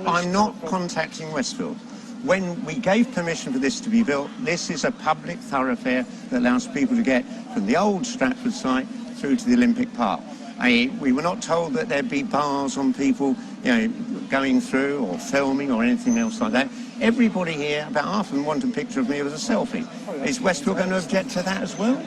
I'm not contacting Westfield. When we gave permission for this to be built, this is a public thoroughfare that allows people to get from the old Stratford site through to the Olympic Park. We were not told that there'd be bars on people, going through or filming or anything else like that. Everybody here, about half of them, wanted a picture of me with a selfie. Is Westfield going to object to that as well?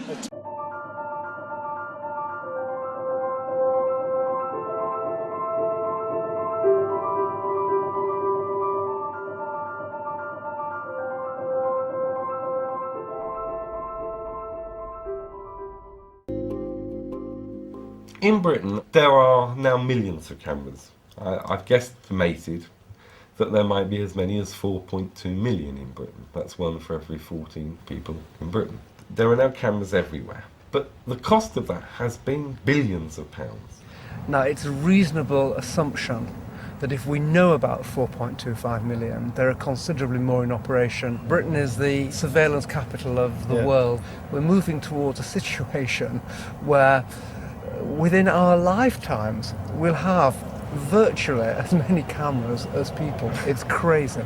In Britain, there are now millions of cameras. I've guesstimated that there might be as many as 4.2 million in Britain. That's one for every 14 people in Britain. There are now cameras everywhere, but the cost of that has been billions of pounds. Now, it's a reasonable assumption that if we know about 4.25 million, there are considerably more in operation. Britain is the surveillance capital of the world. We're moving towards a situation where within our lifetimes we'll have virtually as many cameras as people. It's crazy.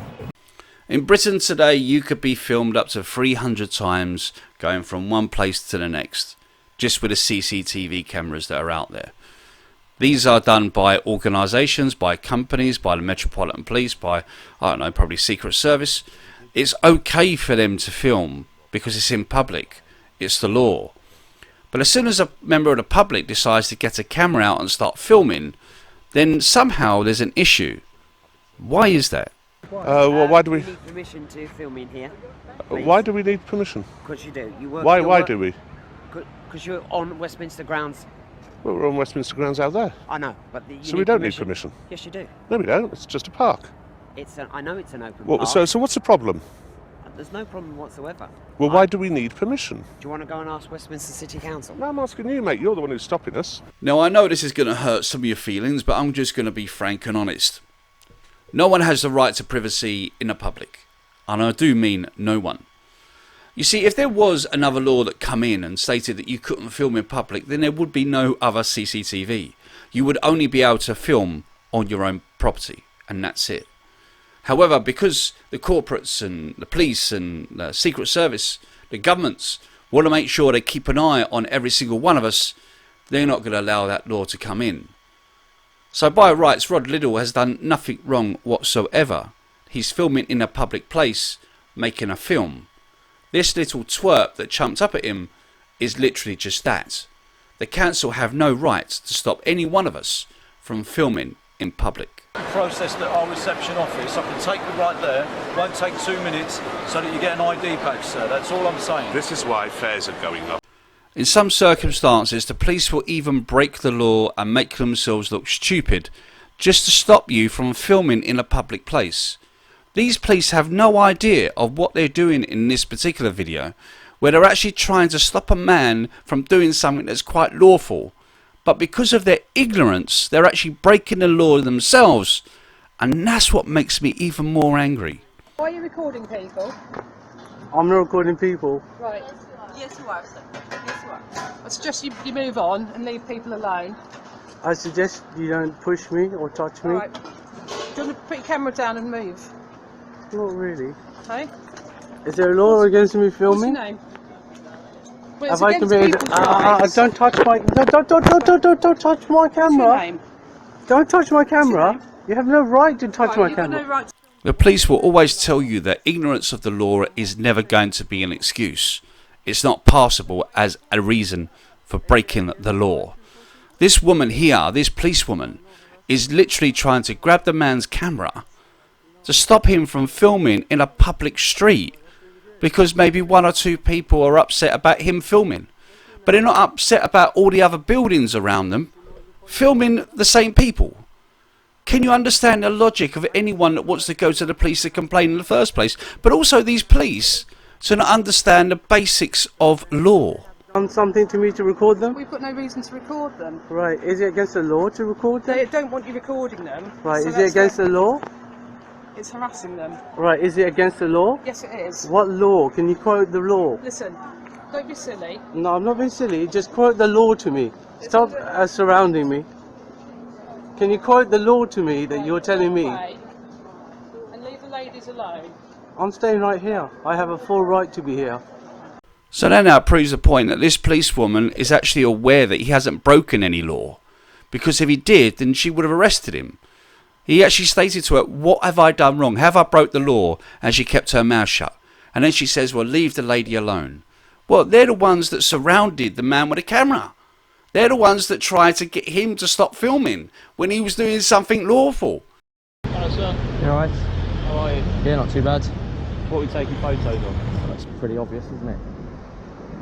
In Britain today, you could be filmed up to 300 times going from one place to the next, just with the CCTV cameras that are out there. These are done by organisations, by companies, by the Metropolitan Police, by, probably Secret Service. It's okay for them to film because it's in public. It's the law. But as soon as a member of the public decides to get a camera out and start filming, then somehow there's an issue. Why is that? Why do we need permission to film in here? Why do we need permission? Because you do. Why do we? Because you're on Westminster grounds. Well, we're on Westminster grounds out there. I know, but so we don't need permission. Yes, you do. No, we don't. It's just a park. I know it's an open park. So what's the problem? There's no problem whatsoever. Well, why do we need permission? Do you want to go and ask Westminster City Council? No, I'm asking you, mate. You're the one who's stopping us. Now, I know this is going to hurt some of your feelings, but I'm just going to be frank and honest. No one has the right to privacy in the public. And I do mean no one. You see, if there was another law that come in and stated that you couldn't film in public, then there would be no other CCTV. You would only be able to film on your own property, and that's it. However, because the corporates and the police and the Secret Service, the governments, want to make sure they keep an eye on every single one of us, they're not going to allow that law to come in. So by rights, Rod Liddell has done nothing wrong whatsoever. He's filming in a public place, making a film. This little twerp that jumped up at him is literally just that. The council have no right to stop any one of us from filming in public. Processed at our reception office. I can take you right there. Won't take 2 minutes so that you get an ID badge, sir. That's all I'm saying. This is why fares are going up. In some circumstances, the police will even break the law and make themselves look stupid just to stop you from filming in a public place. These police have no idea of what they're doing in this particular video, where they're actually trying to stop a man from doing something that's quite lawful. But because of their ignorance, they're actually breaking the law themselves. And that's what makes me even more angry. Why are you recording people? I'm not recording people. Right. Yes, you are, sir. Yes, you are. I suggest you move on and leave people alone. I suggest you don't push me or touch me. All right. Do you want to put your camera down and move? Not really. Okay. Is there a law against me filming? What's your name? Well, Have I committed? Don't touch my. Don't touch my camera. What's your name? Don't touch my camera. You have no right to touch my You've camera. got no right to... The police will always tell you that ignorance of the law is never going to be an excuse. It's not passable as a reason for breaking the law. This woman here, this policewoman, is literally trying to grab the man's camera to stop him from filming in a public street because maybe 1 or 2 people are upset about him filming. But they're not upset about all the other buildings around them filming the same people. Can you understand the logic of anyone that wants to go to the police to complain in the first place? But also these police to not understand the basics of law. Done something to me to record them? We've got no reason to record them. Right. Is it against the law to record them? They don't want you recording them. Right. So Is it against the law? It's harassing them. Right. Is it against the law? Yes, it is. What law? Can you quote the law? Listen, don't be silly. No, I'm not being silly. Just quote the law to me. Stop surrounding me. Can you quote the law to me that you're telling me? ladies alone. I'm staying right here. I have a full right to be here. So that now proves the point that this policewoman is actually aware that he hasn't broken any law. Because if he did, then she would have arrested him. He actually stated to her, what have I done wrong? Have I broke the law? And she kept her mouth shut. And then she says, well, leave the lady alone. Well, they're the ones that surrounded the man with a camera. They're the ones that tried to get him to stop filming when he was doing something lawful. Hello, sir. You alright? How are you? Yeah, not too bad. What are we taking photos of? That's pretty obvious, isn't it?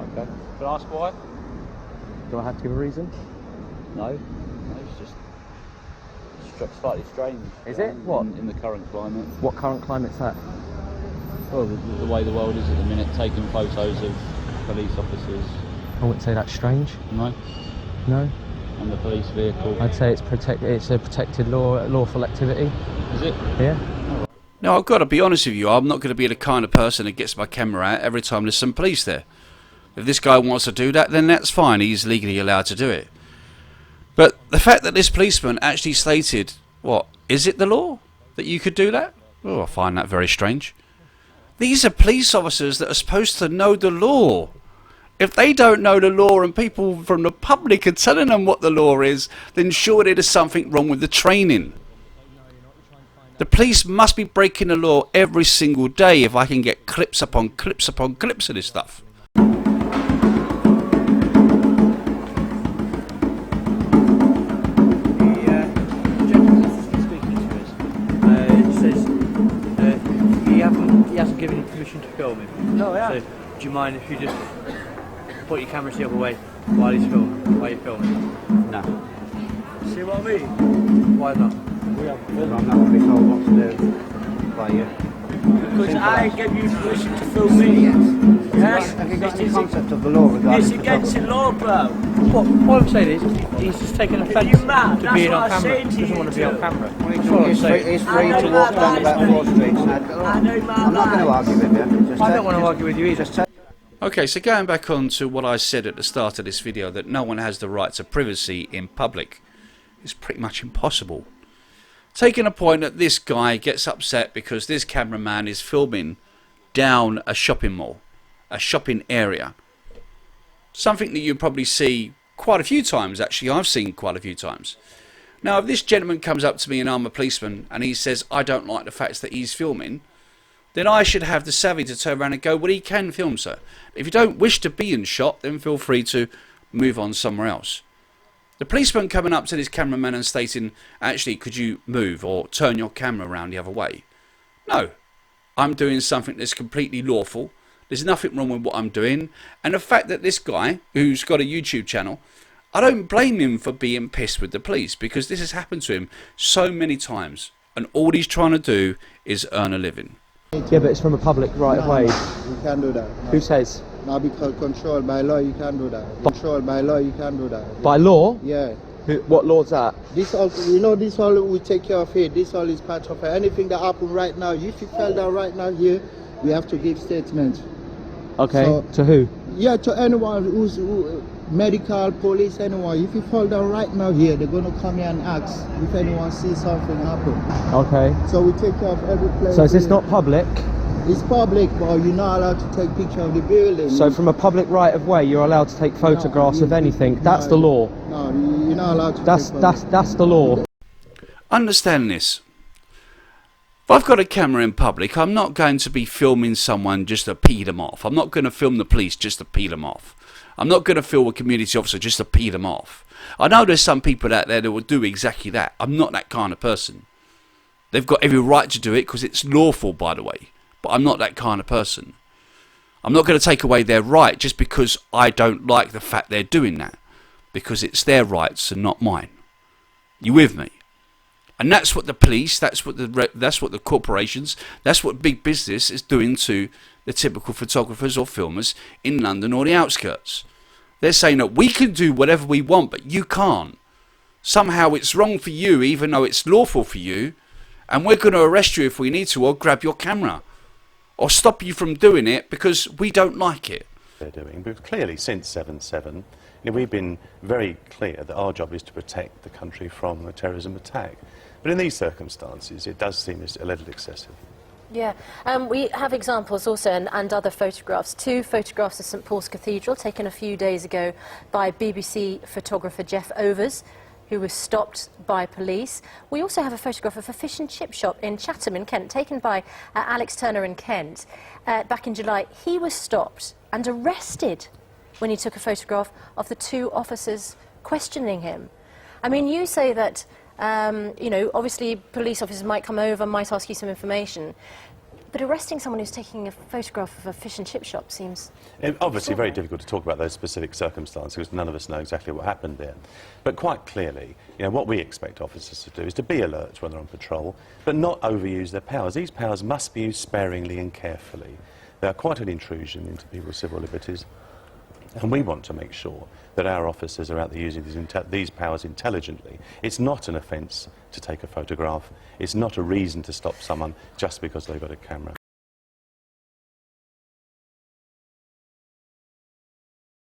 Okay. Can I ask why? Do I have to give a reason? No. No, it's just slightly strange. Is it? What? In the current climate. What current climate's that? Well, the way the world is at the minute, taking photos of police officers. I wouldn't say that's strange. No. No. And the police vehicle. I'd say it's a protected lawful activity. Is it? Yeah. Now, I've got to be honest with you, I'm not going to be the kind of person that gets my camera out every time there's some police there. If this guy wants to do that, then that's fine, he's legally allowed to do it. But the fact that this policeman actually stated, what, is it the law that you could do that? Oh, I find that very strange. These are police officers that are supposed to know the law. If they don't know the law and people from the public are telling them what the law is, then surely there's something wrong with the training. The police must be breaking the law every single day if I can get clips upon clips upon clips of this stuff. He hasn't given you permission to film him. No, yeah. So, do you mind if you just put your cameras the other way while he's filming? While you're filming? No. See what I mean? Why not? I'm not going to be told what to do by you. Because I gave you permission to film me. Yes. Have you got any concept of the law regarding It's against the law, bro. What I'm saying is, he's just taking offence You mad? to being That's on what I'm camera. saying to He doesn't you want to be on two. camera. It's free to walk down about 4th Street. I know my I'm not going to argue with you. Just I don't want to argue with you either. Okay, so going back on to what I said at the start of this video, that no one has the right to privacy in public, is pretty much impossible. Taking a point that this guy gets upset because this cameraman is filming down a shopping mall, a shopping area. Something that you probably see quite a few times, actually. I've seen quite a few times. Now, if this gentleman comes up to me and I'm a policeman and he says, I don't like the fact that he's filming, then I should have the savvy to turn around and go, well, he can film, sir. If you don't wish to be in shot, then feel free to move on somewhere else. The policeman coming up to this cameraman and stating, actually, could you move or turn your camera around the other way? No. I'm doing something that's completely lawful. There's nothing wrong with what I'm doing. And the fact that this guy, who's got a YouTube channel, I don't blame him for being pissed with the police, because this has happened to him so many times. And all he's trying to do is earn a living. Yeah, but it's from a public right of way. You can't do that. No. Who says? Now, because controlled by law, you can't do that. Controlled by law, you can't do that. By law? Yeah. What law's that? This all, you know, this all we take care of it. This all is part of it. Anything that happen right now, if you fell down right now here, we have to give statements. Okay. So, to who? Yeah, to anyone who's medical, police, anyone. If you fall down right now here, they're gonna come here and ask if anyone sees something happen. Okay. So we take care of every place. So is this here. not public? It's public, but you're not allowed to take picture of the building. So from a public right of way, you're allowed to take photographs of anything. That's the law. No, you're not allowed to. That's the law. Understand this. If I've got a camera in public, I'm not going to be filming someone just to pee them off. I'm not going to film the police just to pee them off. I'm not going to film a community officer just to pee them off. I know there's some people out there that will do exactly that. I'm not that kind of person. They've got every right to do it because it's lawful, by the way. But I'm not that kind of person. I'm not going to take away their right just because I don't like the fact they're doing that. Because it's their rights and not mine. You with me? And that's what the police, that's what the corporations, that's what big business is doing to the typical photographers or filmers in London or the outskirts. They're saying that we can do whatever we want, but you can't. Somehow it's wrong for you, even though it's lawful for you, and we're going to arrest you if we need to, or grab your camera, or stop you from doing it because we don't like it. They're doing, but clearly since 7/7, we've been very clear that our job is to protect the country from a terrorism attack. But in these circumstances, it does seem a little excessive. Yeah, we have examples also and other photographs. 2 photographs of St Paul's Cathedral taken a few days ago by BBC photographer Jeff Overs, who was stopped by police. We also have a photograph of a fish and chip shop in Chatham in Kent, taken by Alex Turner in Kent back in July. He was stopped and arrested when he took a photograph of the 2 officers questioning him. I mean, you say that, you know, obviously police officers might come over, might ask you some information, but arresting someone who's taking a photograph of a fish and chip shop seems... Obviously very difficult to talk about those specific circumstances because none of us know exactly what happened there. But quite clearly, you know, what we expect officers to do is to be alert when they're on patrol, but not overuse their powers. These powers must be used sparingly and carefully. They are quite an intrusion into people's civil liberties. And we want to make sure that our officers are out there using these powers intelligently. It's not an offence to take a photograph. It's not a reason to stop someone just because they've got a camera.